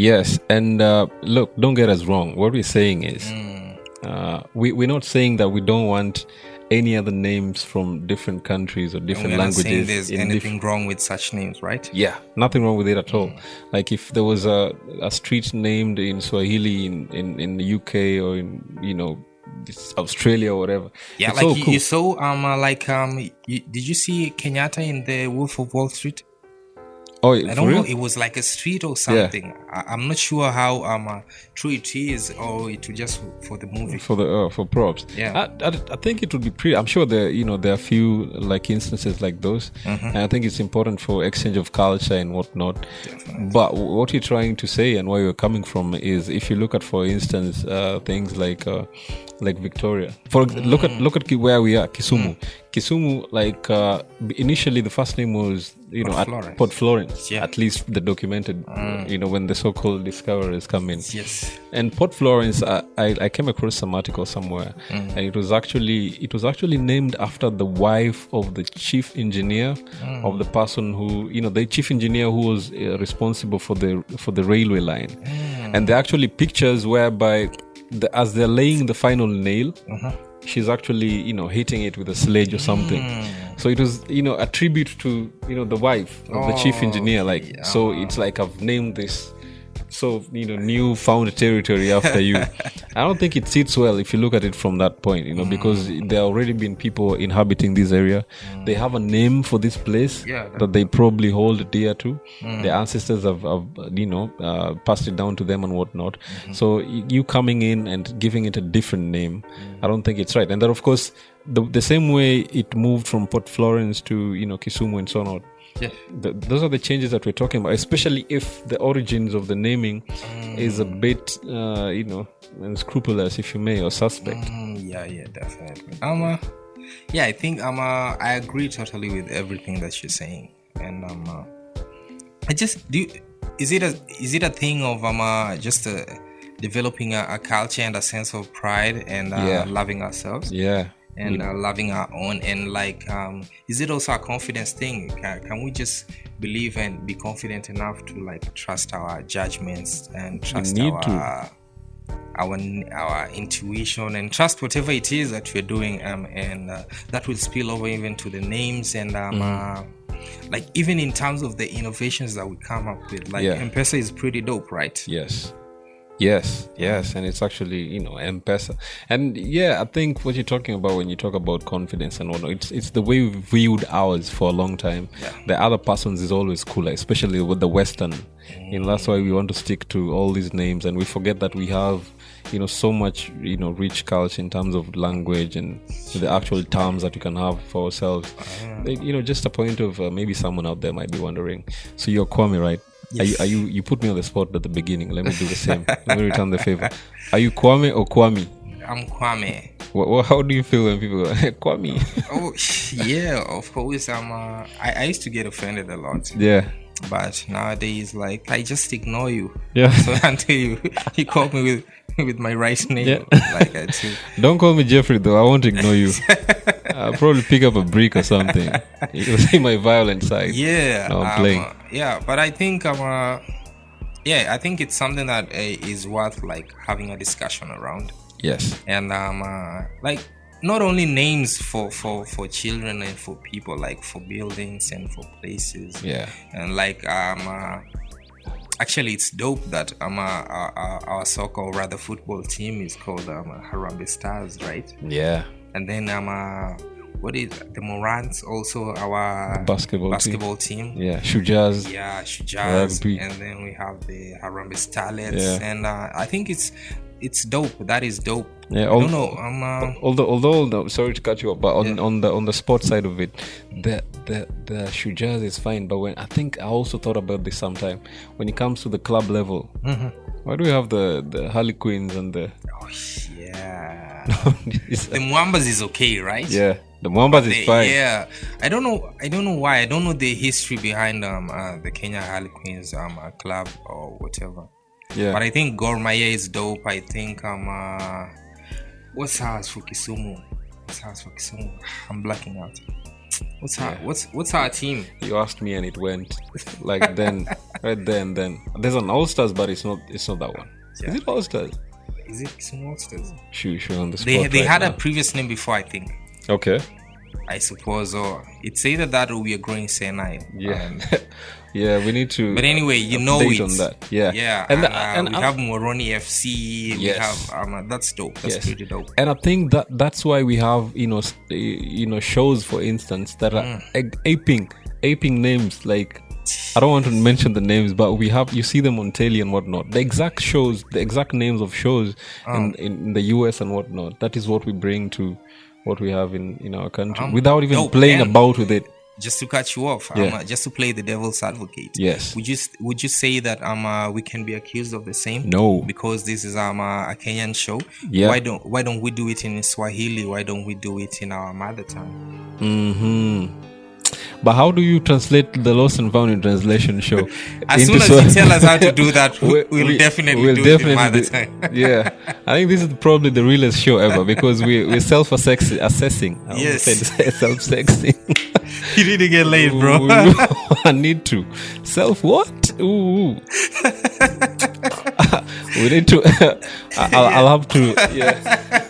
Yes, and look, don't get us wrong. What we're saying is, we're not saying that we don't want any other names from different countries or different We're not saying languages. there's anything wrong with such names, right? Yeah, nothing wrong with it at all. Like if there was a street named in Swahili in the UK or in Australia or whatever. Yeah, it's like all cool. you saw did you see Kenyatta in the Wolf of Wall Street? Oh, I don't know. It was like a street or something. Yeah. I'm not sure how true it is, or it was just for the movie. For props. Yeah. I think it would be pretty. I'm sure there are a few like instances like those, and I think it's important for exchange of culture and whatnot. Definitely. But what you're trying to say and where you're coming from is, if you look at, for instance, things like Victoria. Look at where we are, Kisumu. Kisumu, like initially the first name was Port Florence. Yeah. At least the documented, when the so-called discoverers come in. Yes. And Port Florence, I came across some article somewhere, and it was actually named after the wife of the chief engineer of the person who, the chief engineer who was responsible for the railway line. And there are actually pictures whereby as they're laying the final nail, she's actually hitting it with a sledge or something. So it was a tribute to the wife of the chief engineer. So it's like, I've named this new found territory after you. I don't think it sits well if you look at it from that point, because there already been people inhabiting this area. They have a name for this place that they probably hold dear to. Their ancestors have passed it down to them and whatnot. So you coming in and giving it a different name, I don't think it's right. And then, of course, the same way it moved from Port Florence to Kisumu and so on. Yeah. Those are the changes that we're talking about, especially if the origins of the naming is a bit, unscrupulous, if you may, or suspect. Yeah, definitely. I think I agree totally with everything that you're saying, and is it a thing of just developing a culture and a sense of pride and loving ourselves? Yeah. And loving our own, and is it also a confidence thing? Can we just believe and be confident enough to trust our judgments and trust our intuition and trust whatever it is that we're doing, and that will spill over even to the names and even in terms of the innovations that we come up with. M-Pesa is pretty dope, right? Yes, and it's actually M-Pesa, and I think what you're talking about when you talk about confidence and whatnot, it's the way we've viewed ours for a long time. The other person's is always cooler, especially with the Western. That's why we want to stick to all these names, and we forget that we have so much rich culture in terms of language and the actual terms that we can have for ourselves. Just a point of maybe someone out there might be wondering. So you're Kwame, right? Yes. Are you put me on the spot at the beginning. Let me do the same. Let me return the favor. Are you Kwame or Kwame? I'm Kwame. How do you feel when people go, hey, Kwame? Oh, yeah, of course. I used to get offended a lot. Yeah. But nowadays, I just ignore you. Yeah. So until you call me with my right name, I do. Don't call me Jeffrey, though. I won't ignore you. I'll probably pick up a brick or something. You'll see my violent side. Yeah. No, I'm playing. But I think I think it's something that is worth having a discussion around. Yes. And not only names for children and for people, for buildings and for places. Yeah. And actually, it's dope that our soccer, or rather football team, is called Harambee Stars, right? Yeah. And then what is the Morans, also our basketball team? Yeah, Shujaz. Yeah, Shujaz. Rugby. And then we have the Harambee Starlets, and I think it's dope. That is dope. Yeah, I don't know. Although, sorry to cut you off, but on the sports side of it, the Shujaz is fine. But I also thought about this sometime. When it comes to the club level, why do we have the Harlequins and the? Oh yeah. The Mwambas is okay, right? Yeah, the Mwambas is fine. Yeah, I don't know why. I don't know the history behind the Kenya Harlequins club or whatever. Yeah, but I think Gor Mahia is dope. I think what's ours for Kisumu? I'm blacking out. What's our team? You asked me and it went then. right there and then. There's an All Stars, but it's not that one. Yeah. Is it All Stars? Is it All Stars? Sure, on the spot. They had a previous name before, I think. Okay. I suppose, or it's either that or we are growing Senile. Yeah. Yeah, we need to. But anyway, you know it. On that. Yeah. Yeah. And we have Moroni FC. Yes. We have that's dope. That's pretty dope. And I think that's why we have shows, for instance, that are aping names. Like, I don't want to mention the names, but you see them on telly and whatnot. The exact names of shows in the US and whatnot. That is what we bring to what we have in our country without even playing about with it. Just to cut you off, just to play the devil's advocate. Yes. Would you say that we can be accused of the same? No. Because this is a Kenyan show. Yeah. Why don't we do it in Swahili? Why don't we do it in our mother tongue? Mm-hmm. But how do you translate the Lost and Found in Translation show? As soon as you tell us how to do that, we'll definitely do it in mother tongue. Yeah. I think this is probably the realest show ever because we're self-assessing. Yes. Self-sexing. You need to get laid, bro. I need to. Self what? Ooh. We need to. I'll have to. Yeah.